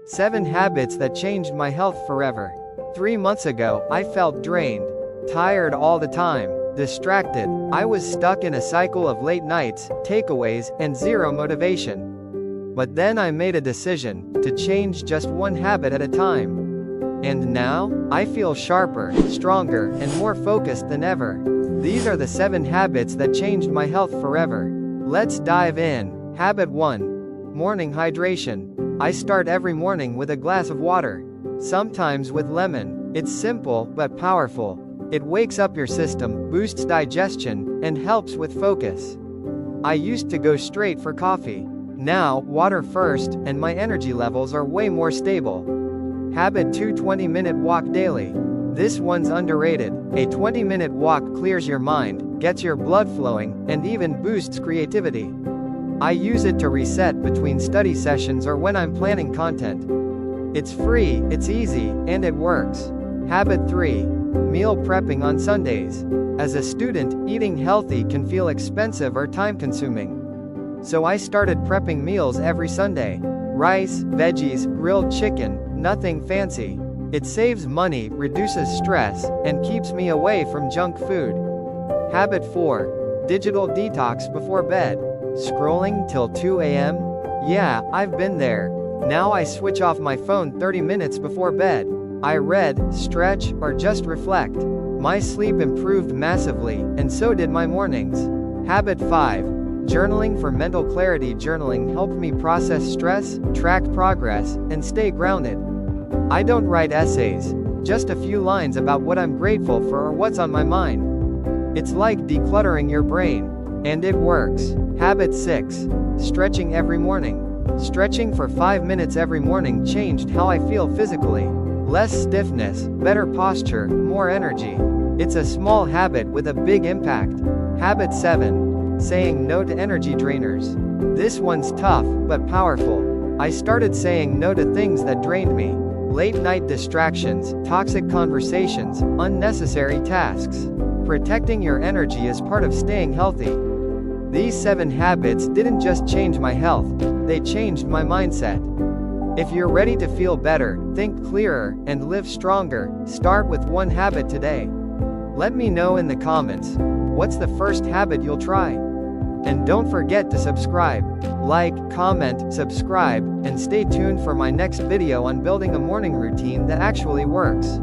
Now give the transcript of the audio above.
7 habits that changed my health forever. 3 months ago, I felt drained, tired all the time, distracted. I was stuck in a cycle of late nights, takeaways, and zero motivation. But then I made a decision to change just one habit at a time. And now, I feel sharper, stronger, and more focused than ever. These are the 7 habits that changed my health forever. Let's dive in. Habit 1. Morning hydration. I start every morning with a glass of water. Sometimes with lemon. It's simple, but powerful. It wakes up your system, boosts digestion, and helps with focus. I used to go straight for coffee. Now, water first, and my energy levels are way more stable. Habit 2. 20-minute walk daily. This one's underrated. A 20-minute walk clears your mind, gets your blood flowing, and even boosts creativity. I use it to reset between study sessions or when I'm planning content. It's free, it's easy, and it works. Habit 3. Meal prepping on Sundays. As a student, eating healthy can feel expensive or time-consuming. So I started prepping meals every Sunday. Rice, veggies, grilled chicken, nothing fancy. It saves money, reduces stress, and keeps me away from junk food. Habit 4. Digital detox before bed. Scrolling till 2 a.m.? Yeah, I've been there. Now I switch off my phone 30 minutes before bed. I read, stretch, or just reflect. My sleep improved massively, and so did my mornings. Habit 5. Journaling for mental clarity. Journaling helped me process stress, track progress, and stay grounded. I don't write essays, just a few lines about what I'm grateful for or what's on my mind. It's like decluttering your brain. And it works. Habit 6. Stretching every morning. Stretching for 5 minutes every morning changed how I feel physically. Less stiffness, better posture, more energy. It's a small habit with a big impact. Habit 7. Saying no to energy drainers. This one's tough, but powerful. I started saying no to things that drained me. Late night distractions, toxic conversations, unnecessary tasks. Protecting your energy is part of staying healthy. These 7 habits didn't just change my health, they changed my mindset. If you're ready to feel better, think clearer, and live stronger, start with one habit today. Let me know in the comments, what's the first habit you'll try? And don't forget to subscribe. Like, comment, subscribe, and stay tuned for my next video on building a morning routine that actually works.